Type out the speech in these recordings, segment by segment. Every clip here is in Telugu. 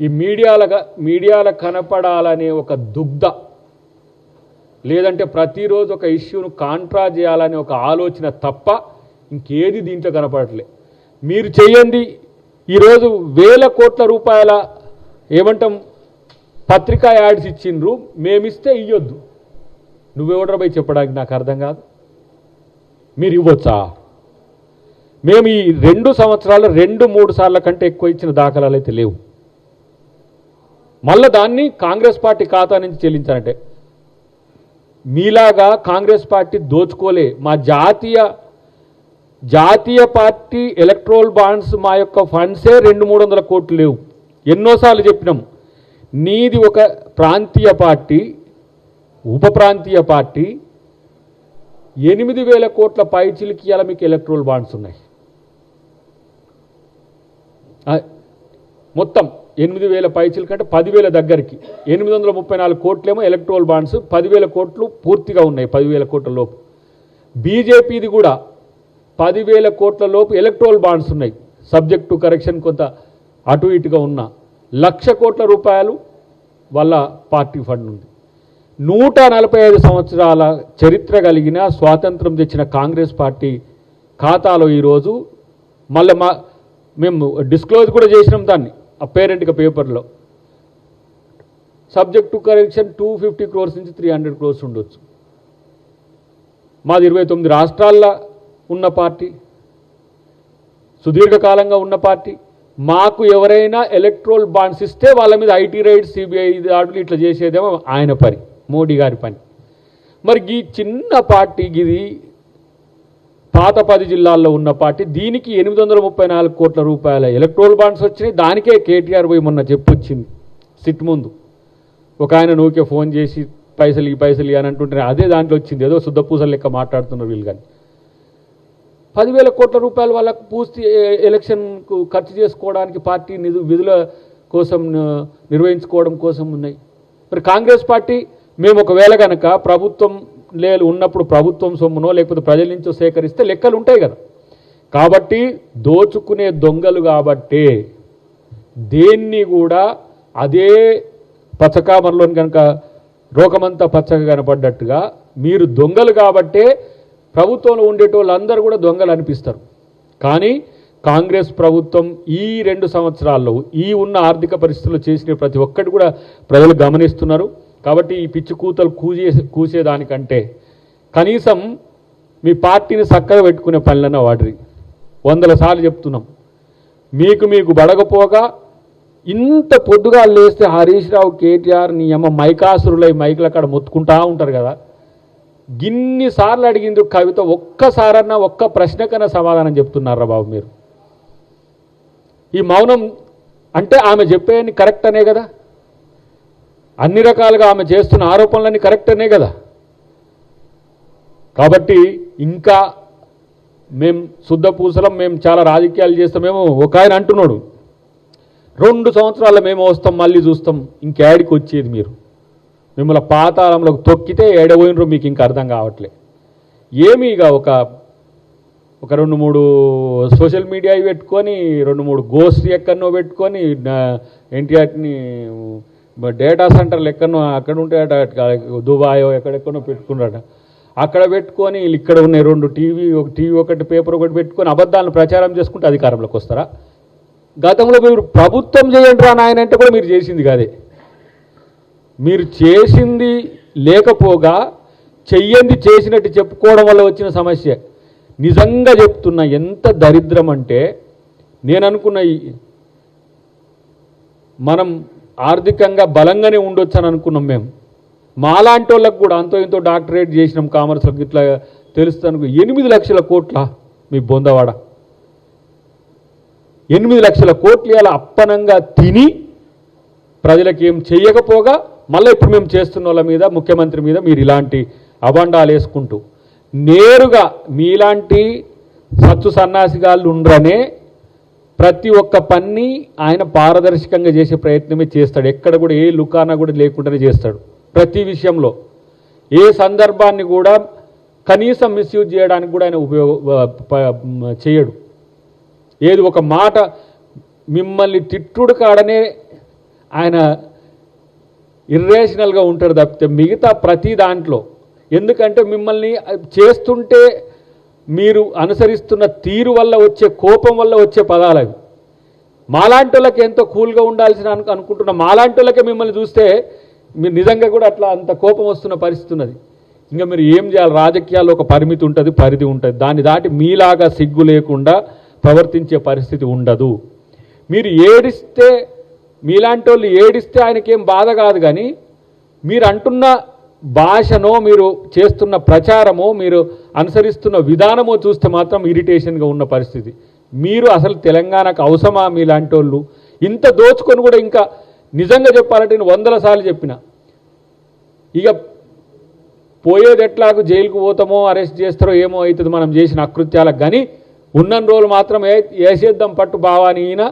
ఈ మీడియాల కనపడాలనే ఒక దుగ్ధ, లేదంటే ప్రతిరోజు ఒక ఇష్యూను కాంట్రా చేయాలనే ఒక ఆలోచన తప్ప ఇంకేది దీంట్లో కనపడట్లే. మీరు చేయండి. ఈరోజు వేల కోట్ల రూపాయల ఏమంటాం పత్రికా యాడ్స్ ఇచ్చిండ్రు, మేమిస్తే ఇవ్వద్దు. నువ్వెవడరా పోయి చెప్పడానికి? నాకు అర్థం కాదు. మీరు ఇవ్వచ్చా? మేము ఈ 2 సంవత్సరాలు 2-3 సార్ల కంటే ఎక్కువ ఇచ్చిన దాఖలాలు అయితే లేవు. మళ్ళీ దాన్ని కాంగ్రెస్ పార్టీ ఖాతా నుంచి చెల్లించాలంటే మీలాగా కాంగ్రెస్ పార్టీ దోచుకోలే. మా జాతీయ పార్టీ ఎలక్ట్రోల్ బాండ్స్ మా యొక్క ఫండ్సే 200-300 కోట్లు లేవు. ఎన్నోసార్లు చెప్పినాం. నీది ఒక ప్రాంతీయ పార్టీ, ఉప ప్రాంతీయ పార్టీ, 8,000 కోట్ల పైచిలికి ఇవాళ మీకు ఎలక్ట్రోల్ బాండ్స్ ఉన్నాయి. మొత్తం 8,000 పైచిలు కంటే 10,000 దగ్గరికి 834 కోట్లేమో ఎలక్ట్రోల్ బాండ్స్, 10,000 కోట్లు పూర్తిగా ఉన్నాయి. 10,000 కోట్ల లోపు. బీజేపీది కూడా 10,000 కోట్ల లోపు ఎలక్ట్రోల్ బాండ్స్ ఉన్నాయి. సబ్జెక్ట్ టు కరెక్షన్ కొంత అటు ఇటుగా ఉన్న 1,00,000 కోట్ల రూపాయలు వాళ్ళ పార్టీ ఫండ్ ఉంది. 145 సంవత్సరాల చరిత్ర కలిగిన స్వాతంత్రం తెచ్చిన కాంగ్రెస్ పార్టీ ఖాతాలో ఈరోజు మళ్ళీ మేము డిస్క్లోజ్ కూడా చేసినాం దాన్ని ఆ పేరెంట్గా పేపర్లో. సబ్జెక్ట్ టు కరెక్షన్ 250 crores నుంచి 300 crores ఉండొచ్చు. మాది 29 రాష్ట్రాల్లో ఉన్న పార్టీ, సుదీర్ఘకాలంగా ఉన్న పార్టీ. మాకు ఎవరైనా ఎలక్ట్రోల్ బాండ్స్ ఇస్తే వాళ్ళ మీద ఐటీ రైడ్, సిబిఐ దాడులు ఇట్లా చేసేదేమో ఆయన పని, మోడీ గారి పని. మరి ఈ చిన్న పార్టీ, ఇది పాత 10 జిల్లాల్లో ఉన్న పార్టీ, దీనికి 834 కోట్ల రూపాయల ఎలక్ట్రోల్ బాండ్స్ వచ్చినాయి. దానికే కేటీఆర్ పోయి మొన్న చెప్పొచ్చింది సిట్ ముందు. ఒక ఆయన నూకే ఫోన్ చేసి పైసలు అని అంటుంటే అదే దాంట్లో వచ్చింది. ఏదో శుద్ధపూసలు లెక్క మాట్లాడుతున్నారు వీళ్ళు. కానీ 10,000 కోట్ల రూపాయలు వాళ్ళకు పూర్తి ఎలక్షన్కు ఖర్చు చేసుకోవడానికి, పార్టీ విధుల కోసం నిర్వహించుకోవడం కోసం ఉన్నాయి. మరి కాంగ్రెస్ పార్టీ మేము ఒకవేళ కనుక ప్రభుత్వం ఉన్నప్పుడు ప్రభుత్వం సొమ్మునో లేకపోతే ప్రజల నుంచో సేకరిస్తే లెక్కలు ఉంటాయి కదా. కాబట్టి దోచుకునే దొంగలు కాబట్టే దేన్ని కూడా అదే పచ్చకామరలో కనుక రోగమంతా పచ్చగా కనపడ్డట్టుగా మీరు దొంగలు కాబట్టే ప్రభుత్వంలో ఉండేటోళ్ళందరూ కూడా దొంగలు అనిపిస్తారు. కానీ కాంగ్రెస్ ప్రభుత్వం ఈ 2 సంవత్సరాల్లో ఈ ఉన్న ఆర్థిక పరిస్థితుల్లో చేసిన ప్రతి ఒక్కటి కూడా ప్రజలు గమనిస్తున్నారు. కాబట్టి ఈ పిచ్చి కూతలు కూసేదానికంటే కనీసం మీ పార్టీని చక్కగా పెట్టుకునే పనులన్న వాడిరి. 100 సార్లు చెప్తున్నాం. మీకు బడగపోగా ఇంత పొద్దుగా లేస్తే హరీష్ రావు, కేటీఆర్ నీ అమ్మ మైకాసురులై మైకులు అక్కడ మొత్తుకుంటా ఉంటారు కదా. గిన్నిసార్లు అడిగింది కవిత, ఒక్కసారన్నా ఒక్క ప్రశ్నకన్నా సమాధానం చెప్తున్నారా బాబు మీరు? ఈ మౌనం అంటే ఆమె చెప్పేయని కరెక్ట్ అనే కదా, అన్ని రకాలుగా ఆమె చేస్తున్న ఆరోపణలన్నీ కరెక్ట్ అనే కదా. కాబట్టి ఇంకా మేము శుద్ధపూసలం, మేము చాలా రాజకీయాలు చేస్తామేమో. ఒక ఆయన అంటున్నాడు 2 సంవత్సరాల మేము వస్తాం మళ్ళీ చూస్తాం. ఇంకేడికి వచ్చేది మీరు? మిమ్మల్ని పాతాళంలోకి తొక్కితే ఏడబోయినరు మీకు ఇంకా అర్థం కావట్లే. ఏమి ఇక ఒక 2-3 సోషల్ మీడియా పెట్టుకొని 2-3 గోస్ట్ ఎక్కడనో పెట్టుకొని ఎన్టీఆర్ని డేటా సెంటర్లు ఎక్కడనో అక్కడ ఉంటే దుబాయో ఎక్కడెక్కడో పెట్టుకున్నారట. అక్కడ పెట్టుకొని ఇక్కడ ఉన్నాయి 2 టీవీ, ఒక టీవీ ఒకటి పేపర్ ఒకటి పెట్టుకొని అబద్ధాలను ప్రచారం చేసుకుంటే అధికారంలోకి వస్తారా? గతంలో మీరు ప్రభుత్వం చేయండి రా నాయన అంటే కూడా మీరు చేసింది కాదే. మీరు చేసింది లేకపోగా చెయ్యంది చేసినట్టు చెప్పుకోవడం వల్ల వచ్చిన సమస్య. నిజంగా చెప్తున్నా, ఎంత దరిద్రం అంటే నేను అనుకున్న మనం ఆర్థికంగా బలంగానే ఉండొచ్చు అని అనుకున్నాం మేము. మాలాంటి వాళ్ళకు కూడా అంతో ఇంతో డాక్టరేట్ చేసినాం కామర్స్లకు. ఇట్లా తెలుస్తాను 8 లక్షల కోట్ల మీ బొందవాడ 8 లక్షల కోట్లు ఇలా అప్పనంగా తిని ప్రజలకు ఏం చెయ్యకపోగా మళ్ళీ ఇప్పుడు మేము చేస్తున్న వాళ్ళ మీద, ముఖ్యమంత్రి మీద మీరు ఇలాంటి అబండాలు వేసుకుంటూ నేరుగా మీలాంటి సచ్చు సన్నాసిగాళ్ళు ఉండరనే ప్రతి ఒక్క పని ఆయన పారదర్శకంగా చేసే ప్రయత్నమే చేస్తాడు. ఎక్కడ కూడా ఏ లుకానా కూడా లేకుండానే చేస్తాడు. ప్రతి విషయంలో ఏ సందర్భాన్ని కూడా కనీసం మిస్యూజ్ చేయడానికి కూడా ఆయన చేయడు. ఏది ఒక మాట మిమ్మల్ని తిట్టుడు కాడనే ఆయన ఇర్రేషనల్గా ఉంటాడు తప్పితే మిగతా ప్రతి దాంట్లో, ఎందుకంటే మిమ్మల్ని చేస్తుంటే మీరు అనుసరిస్తున్న తీరు వల్ల వచ్చే కోపం వల్ల వచ్చే పదాలు అవి. మాలాంటి వాళ్ళకి ఎంతో కూల్గా ఉండాల్సిన అనుకుంటున్న మాలాంటి వాళ్ళకే మిమ్మల్ని చూస్తే మీరు నిజంగా కూడా అట్లా అంత కోపం వస్తున్న పరిస్థితి ఉన్నది. ఇంకా మీరు ఏం చేయాలి? రాజకీయాల్లో ఒక పరిమితి ఉంటుంది, పరిధి ఉంటుంది. దాన్ని దాటి మీలాగా సిగ్గు లేకుండా ప్రవర్తించే పరిస్థితి ఉండదు. మీరు ఏడిస్తే, మీలాంటి వాళ్ళు ఏడిస్తే ఆయనకేం బాధ కాదు, కానీ మీరు అంటున్న భాషనో మీరు చేస్తున్న ప్రచారమో మీరు అనుసరిస్తున్న విధానమో చూస్తే మాత్రం ఇరిటేషన్గా ఉన్న పరిస్థితి. మీరు అసలు తెలంగాణకు అవసరమా? మీలాంటి వాళ్ళు ఇంత దోచుకొని కూడా ఇంకా నిజంగా చెప్పాలంటే నేను 100 సార్లు చెప్పిన, ఇక పోయేది ఎట్లాగో జైలుకు పోతామో అరెస్ట్ చేస్తారో ఏమో అవుతుంది మనం చేసిన అకృత్యాలకు, కానీ ఉన్న రోజులు మాత్రం వేసేద్దాం పట్టు బావాని ఈయన,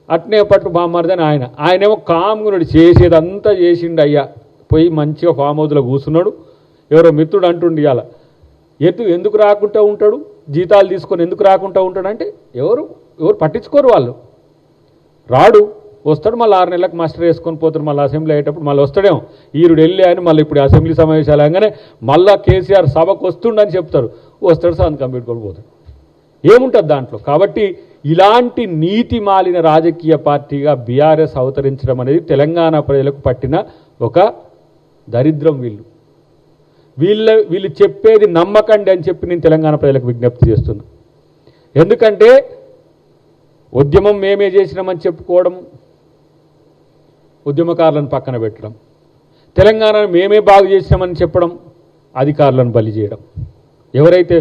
అట్నే పట్టు బామ్మర్దని ఆయనేమో కామ్గునుడు చేసేదంతా చేసిండు. అయ్యా పోయి మంచిగా ఫామ్ హౌస్లో కూర్చున్నాడు. ఎవరో మిత్రుడు అంటుండి ఇవాళ ఎందుకు రాకుండా ఉంటాడు, జీతాలు తీసుకొని ఎందుకు రాకుండా ఉంటాడు అంటే ఎవరు పట్టించుకోరు. వాళ్ళు రాడు, వస్తాడు, మళ్ళీ 6 నెలలకు మాస్టర్ వేసుకొని పోతాడు. మళ్ళీ అసెంబ్లీ అయ్యేటప్పుడు మళ్ళీ వస్తాడేమో, ఈరుడు వెళ్ళి అని మళ్ళీ ఇప్పుడు అసెంబ్లీ సమావేశాలు అనగానే మళ్ళీ కేసీఆర్ సభకు వస్తుండని చెప్తారు, వస్తాడు, సంతకం పెట్టుకొని పోతాడు. ఏముంటుంది దాంట్లో? కాబట్టి ఇలాంటి నీతి మాలిన రాజకీయ పార్టీగా బీఆర్ఎస్ అవతరించడం అనేది తెలంగాణ ప్రజలకు పట్టిన ఒక దరిద్రం. వీళ్ళు చెప్పేది నమ్మకండి అని చెప్పి నేను తెలంగాణ ప్రజలకు విజ్ఞప్తి చేస్తున్నా. ఎందుకంటే ఉద్యమం మేమే చేసినామని చెప్పుకోవడం, ఉద్యమకారులను పక్కన పెట్టడం, తెలంగాణను మేమే బాగు చేసినామని చెప్పడం, అధికారులను బలి చేయడం. ఎవరైతే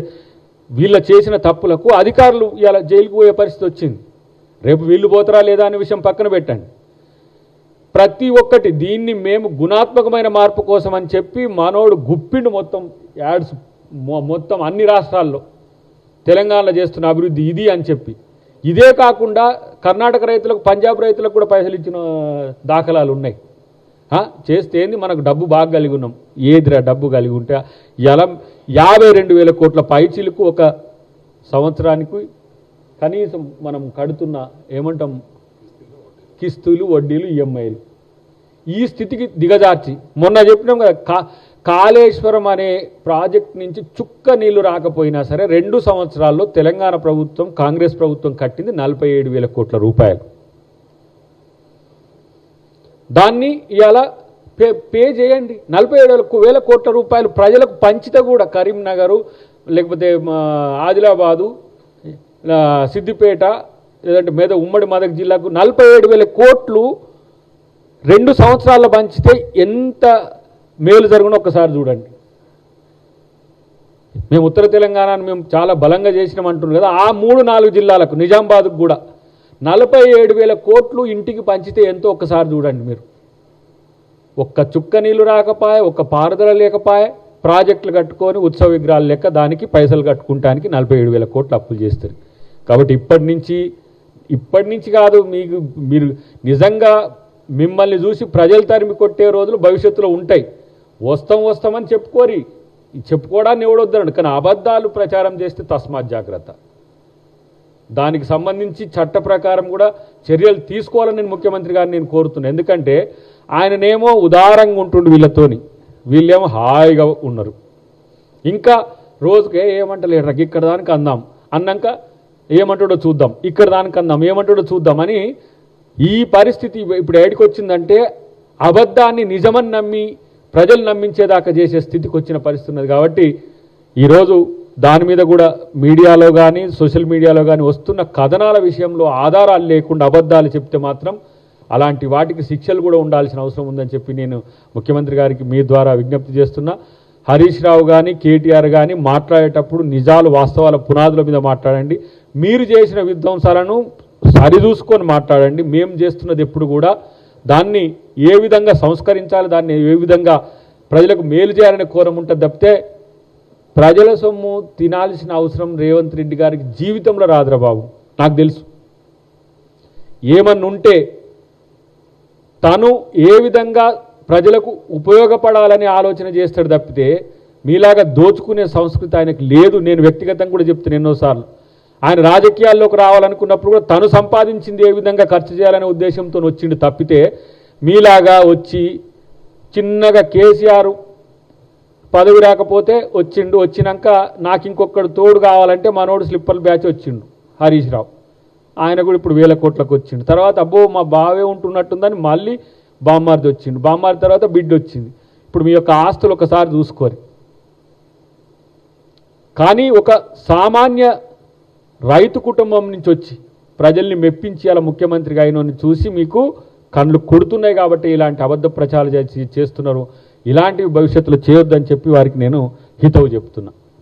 వీళ్ళ చేసిన తప్పులకు అధికారులు ఇలా జైలుకు పోయే పరిస్థితి వచ్చింది. రేపు వీళ్ళు పోతారా లేదా అనే విషయం పక్కన పెట్టండి. ప్రతి ఒక్కటి దీన్ని మేము గుణాత్మకమైన మార్పు కోసం అని చెప్పి మనోడు గుప్పిండు మొత్తం యాడ్స్ మొత్తం అన్ని రాష్ట్రాల్లో తెలంగాణలో చేస్తున్న అభివృద్ధి ఇది అని చెప్పి. ఇదే కాకుండా కర్ణాటక రైతులకు, పంజాబ్ రైతులకు కూడా పైసలు ఇచ్చిన దాఖలాలు ఉన్నాయి. చేస్తే ఏంది, మనకు డబ్బు బాగా కలిగి ఉన్నాం. ఏదిరా డబ్బు కలిగి ఉంటే ఇలా 52,000 కోట్ల పైచీలకు ఒక సంవత్సరానికి కనీసం మనం కడుతున్న ఏమంటాం కిస్తులు, వడ్డీలు, ఈఎంఐలు ఈ స్థితికి దిగజార్చి, మొన్న చెప్పినాం కదా, కాళేశ్వరం అనే ప్రాజెక్ట్ నుంచి చుక్క నీళ్లు రాకపోయినా సరే 2 సంవత్సరాల్లో తెలంగాణ ప్రభుత్వం, కాంగ్రెస్ ప్రభుత్వం కట్టింది 47,000 కోట్ల రూపాయలు. దాన్ని ఇవాళ పే చేయండి. 47,000 కోట్ల రూపాయలు ప్రజలకు పంచితే కూడా కరీంనగరు, లేకపోతే ఆదిలాబాదు, సిద్దిపేట, లేదంటే ఉమ్మడి మెదక్ జిల్లాకు 47,000 కోట్లు 2 సంవత్సరాల్లో పంచితే ఎంత మేలు జరుగునో ఒక్కసారి చూడండి. మేము ఉత్తర తెలంగాణను మేము చాలా బలంగా చేసినామంటున్నాం కదా, ఆ 3-4 జిల్లాలకు, నిజామాబాద్కు కూడా 47,000 కోట్లు ఇంటికి పంచితే ఎంతో ఒక్కసారి చూడండి మీరు. ఒక్క చుక్క నీళ్లు రాకపోయే, ఒక్క పారుదల లేకపోయే, ప్రాజెక్టులు కట్టుకొని ఉత్సవ విగ్రహాలు లెక్క దానికి పైసలు కట్టుకుంటానికి 47,000 కోట్లు అప్పులు చేస్తారు. కాబట్టి ఇప్పటి నుంచి కాదు, మీరు నిజంగా మిమ్మల్ని చూసి ప్రజలు తరిమి కొట్టే రోజులు భవిష్యత్తులో ఉంటాయి. వస్తామని చెప్పుకోవడాన్ని ఎవడొద్దన్నాడు, కానీ అబద్ధాలు ప్రచారం చేస్తే తస్మాత్ జాగ్రత్త. దానికి సంబంధించి చట్ట ప్రకారం కూడా చర్యలు తీసుకోవాలని నేను ముఖ్యమంత్రి గారిని నేను కోరుతున్నాను. ఎందుకంటే ఆయననేమో ఉదారంగా ఉంటుండు వీళ్ళతోని, వీళ్ళేమో హాయిగా ఉన్నారు. ఇంకా రోజుకే ఏమంటలేరు, ఇక్కడ దానికి అందాం అన్నాక ఏమంటాడో చూద్దాం, ఇక్కడ దానికి అందాం ఏమంటాడో చూద్దాం అని ఈ పరిస్థితి ఇప్పుడు ఏడికి వచ్చిందంటే అబద్ధాన్ని నిజమని నమ్మి ప్రజలు నమ్మించేదాకా చేసే స్థితికి వచ్చిన పరిస్థితి ఉన్నది. కాబట్టి ఈరోజు దాని మీద కూడా మీడియాలో కానీ సోషల్ మీడియాలో కానీ వస్తున్న కథనాల విషయంలో ఆధారాలు లేకుండా అబద్ధాలు చెప్తే మాత్రం అలాంటి వాటికి శిక్షలు కూడా ఉండాల్సిన అవసరం ఉందని చెప్పి నేను ముఖ్యమంత్రి గారికి మీ ద్వారా విజ్ఞప్తి చేస్తున్నా. హరీష్ రావు కానీ కేటీఆర్ కానీ మాట్లాడేటప్పుడు నిజాలు వాస్తవాల పునాదుల మీద మాట్లాడండి. మీరు చేసిన విధ్వంసాలను సరిచూసుకొని మాట్లాడండి. మేము చేస్తున్నది ఎప్పుడు కూడా దాన్ని ఏ విధంగా సంస్కరించాలి, దాన్ని ఏ విధంగా ప్రజలకు మేలు చేయాలనే కోరం ఉంటుంది తప్పితే ప్రజల సొమ్ము తినాల్సిన అవసరం రేవంత్ రెడ్డి గారికి జీవితంలో రాదురా బాబు. నాకు తెలుసు, ఏమన్నుంటే తను ఏ విధంగా ప్రజలకు ఉపయోగపడాలని ఆలోచన చేస్తాడు తప్పితే మీలాగా దోచుకునే సంస్కృతి ఆయనకు లేదు. నేను వ్యక్తిగతంగా కూడా చెప్తాను ఎన్నోసార్లు, ఆయన రాజకీయాల్లోకి రావాలనుకున్నప్పుడు కూడా తను సంపాదించింది ఏ విధంగా ఖర్చు చేయాలనే ఉద్దేశంతో వచ్చిండు తప్పితే మీలాగా వచ్చి చిన్నగా కేసీఆర్ పదవి రాకపోతే వచ్చినాక నాకు ఇంకొకడు తోడు కావాలంటే మనోడు స్లిప్పర్ బ్యాచ్ వచ్చిండు హరీష్ రావు. ఆయన కూడా ఇప్పుడు 1000 కోట్లకు వచ్చిండు. తర్వాత అబ్బో మా బావే ఉంటున్నట్టుందని మళ్ళీ బామ్మార్ది వచ్చిండు. బామ్మార్ది తర్వాత బిడ్డ వచ్చింది. ఇప్పుడు మీ యొక్క ఆస్తులు ఒకసారి చూసుకోరు. కానీ ఒక సామాన్య రైతు కుటుంబం నుంచి వచ్చి ప్రజల్ని మెప్పించి అలా ముఖ్యమంత్రిగా అయినోని చూసి మీకు కళ్ళు కొడుతున్నాయి కాబట్టి ఇలాంటి అబద్ధ ప్రచారాలు చేస్తున్నారు. ఇలాంటివి భవిష్యత్తులో చేయొద్దని చెప్పి వారికి నేను హితవు చెప్తున్నా.